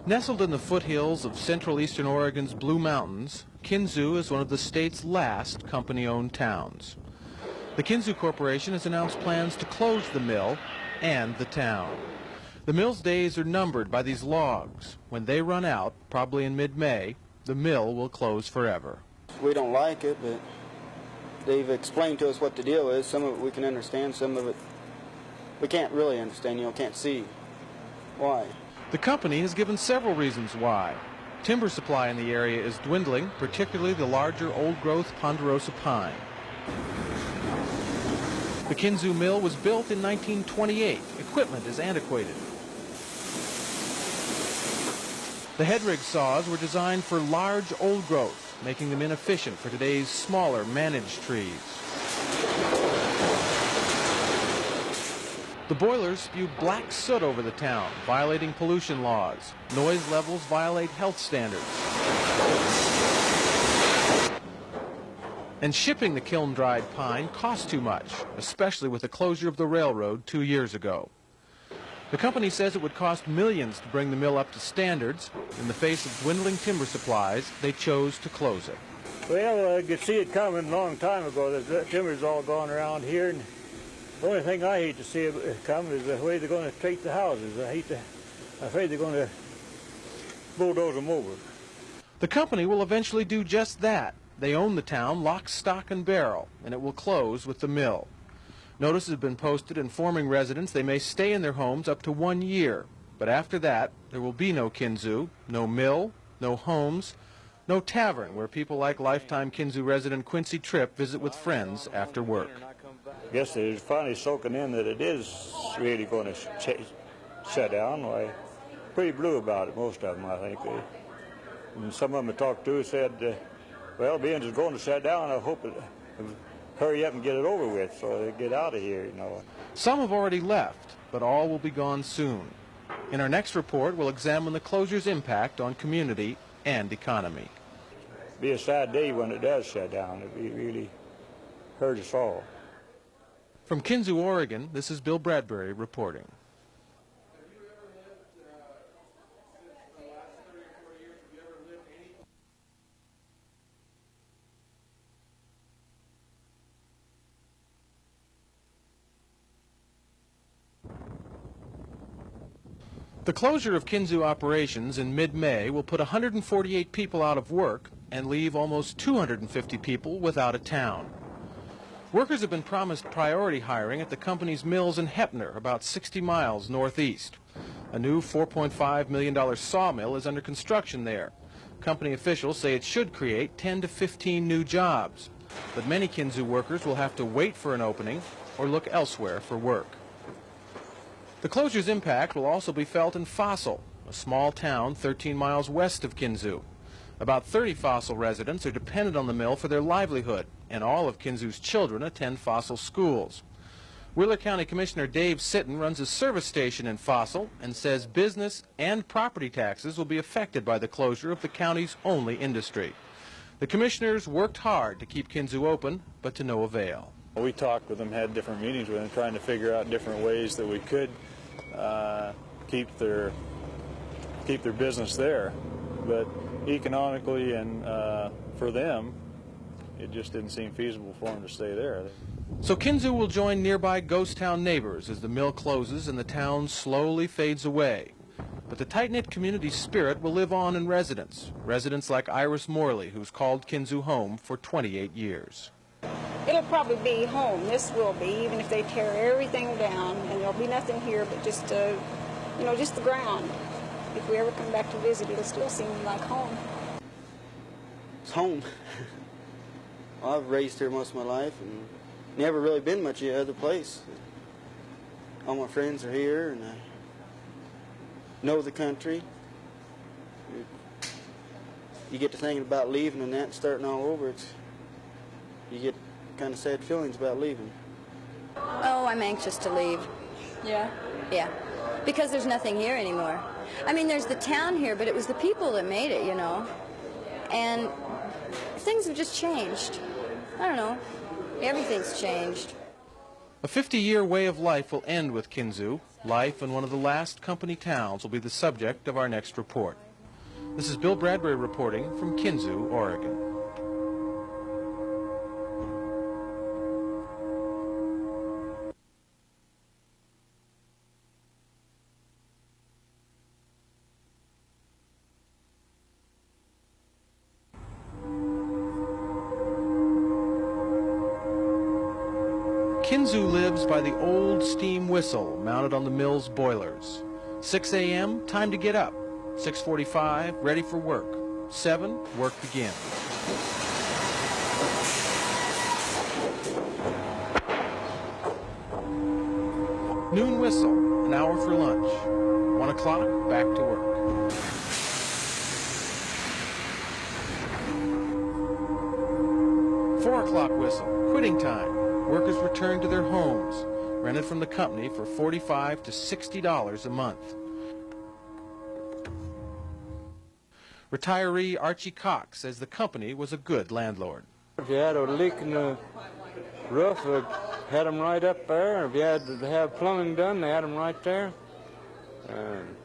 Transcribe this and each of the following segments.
Nestled in the foothills of central eastern Oregon's Blue Mountains, Kinzua is one of the state's last company-owned towns. The Kinzua Corporation has announced plans to close the mill and the town. The mill's days are numbered by these logs. When they run out, probably in mid-May, the mill will close forever. We don't like it, but they've explained to us what the deal is. Some of it we can understand, some of it we can't really understand, can't see why. The company has given several reasons why. Timber supply in the area is dwindling, particularly the larger old-growth ponderosa pine. The Kinzua mill was built in 1928. Equipment is antiquated. The head-rig saws were designed for large old growth, making them inefficient for today's smaller managed trees. The boilers spew black soot over the town, violating pollution laws. Noise levels violate health standards. And shipping the kiln-dried pine costs too much, especially with the closure of the railroad 2 years ago. The company says it would cost millions to bring the mill up to standards. In the face of dwindling timber supplies, they chose to close it. Well, I could see it coming a long time ago. The timber's all gone around here, and the only thing I hate to see it come is the way they're going to treat the houses. I'm afraid they're going to bulldoze them over. The company will eventually do just that. They own the town, lock, stock, and barrel, and it will close with the mill. Notices have been posted informing residents they may stay in their homes up to 1 year. But after that, there will be no Kinzua, no mill, no homes, no tavern where people like lifetime Kinzua resident Quincy Tripp visit with friends after work. I guess they're finally soaking in that it is really going to shut down. Why, pretty blue about it, most of them, I think. And some of them I talked to said, well, being it's going to shut down, I hope it hurry up and get it over with so they get out of here, Some have already left, but all will be gone soon. In our next report, we'll examine the closure's impact on community and economy. It'll be a sad day when it does shut down. It really hurt us all. From Kinzua, Oregon, this is Bill Bradbury reporting. The closure of Kinzua operations in mid-May will put 148 people out of work and leave almost 250 people without a town. Workers have been promised priority hiring at the company's mills in Heppner, about 60 miles northeast. A new $4.5 million sawmill is under construction there. Company officials say it should create 10 to 15 new jobs. But many Kinzua workers will have to wait for an opening or look elsewhere for work. The closure's impact will also be felt in Fossil, a small town 13 miles west of Kinzua. About 30 Fossil residents are dependent on the mill for their livelihood, and all of Kinzua's children attend Fossil schools. Wheeler County Commissioner Dave Sitton runs a service station in Fossil and says business and property taxes will be affected by the closure of the county's only industry. The commissioners worked hard to keep Kinzua open, but to no avail. We talked with them, had different meetings with them, trying to figure out different ways that we could keep their business there. But economically and for them, it just didn't seem feasible for them to stay there. So Kinzua will join nearby ghost town neighbors as the mill closes and the town slowly fades away. But the tight-knit community spirit will live on in residents like Iris Morley, who's called Kinzua home for 28 years. It'll probably be home. This will be, even if they tear everything down, and there'll be nothing here but just, just the ground. If we ever come back to visit, it'll still seem like home. It's home. I've raised here most of my life and never really been much other place. All my friends are here, and I know the country. You get to thinking about leaving and that and starting all over, you get kind of sad feelings about leaving. Oh, I'm anxious to leave. Yeah? Yeah, because there's nothing here anymore. I mean, there's the town here, but it was the people that made it, And things have just changed. I don't know. Everything's changed. A 50-year way of life will end with Kinzua, Life in one of the last company towns will be the subject of our next report. This is Bill Bradbury reporting from Kinzua, Oregon. Kinzua lives by the old steam whistle mounted on the mill's boilers. 6 a.m., time to get up. 6:45, ready for work. 7, work begins. Noon whistle, an hour for lunch. 1 o'clock, back to work. Four o'clock whistle, quitting time. Workers return to their homes, rented from the company for $45 to $60 a month. Retiree Archie Cox says the company was a good landlord. If you had a leak in the roof, they had them right up there. If you had to have plumbing done, they had them right there. And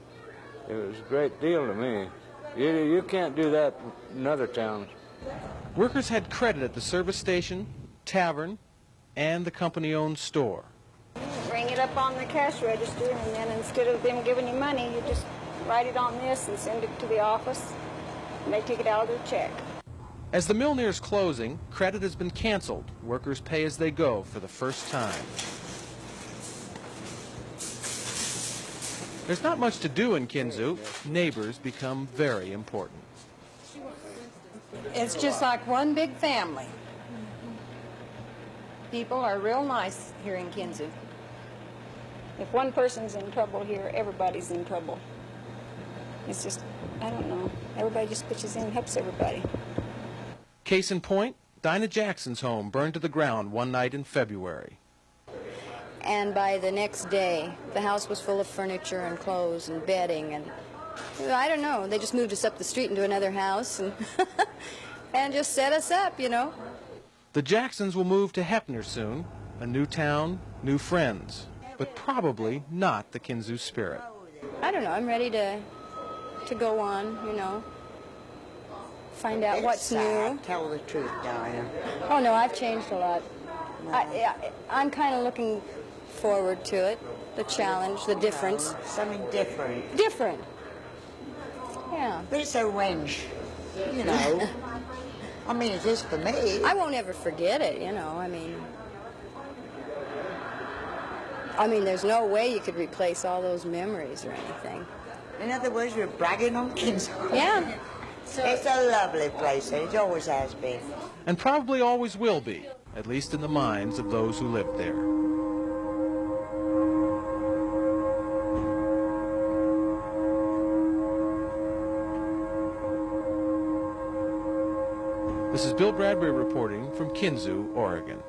it was a great deal to me. You can't do that in other towns. Workers had credit at the service station, tavern, and the company-owned store. Ring it up on the cash register, and then instead of them giving you money, you just write it on this and send it to the office, and they take it out of their check. As the mill nears closing, credit has been canceled. Workers pay as they go for the first time. There's not much to do in Kinzua. Neighbors become very important. It's just like one big family. People are real nice here in Kinzua. If one person's in trouble here, everybody's in trouble. It's just, I don't know, everybody just pitches in and helps everybody. Case in point, Dinah Jackson's home burned to the ground one night in February. And by the next day, the house was full of furniture and clothes and bedding, and I don't know, they just moved us up the street into another house and, and just set us up, you know. The Jacksons will move to Heppner soon, a new town, new friends, but probably not the Kinzua spirit. I don't know, I'm ready to go on, you know, find out what's new. Tell the truth, Diane. Oh no, I've changed a lot. I'm kind of looking forward to it, the challenge, the difference. Something different. Different. Yeah. But it's a wrench, you know. I mean, it is for me. I won't ever forget it, you know, I mean, there's no way you could replace all those memories or anything. In other words, you're bragging on Kinzua. Yeah. It's a lovely place, and it always has been. And probably always will be, at least in the minds of those who lived there. This is Bill Bradbury reporting from Kinzua, Oregon.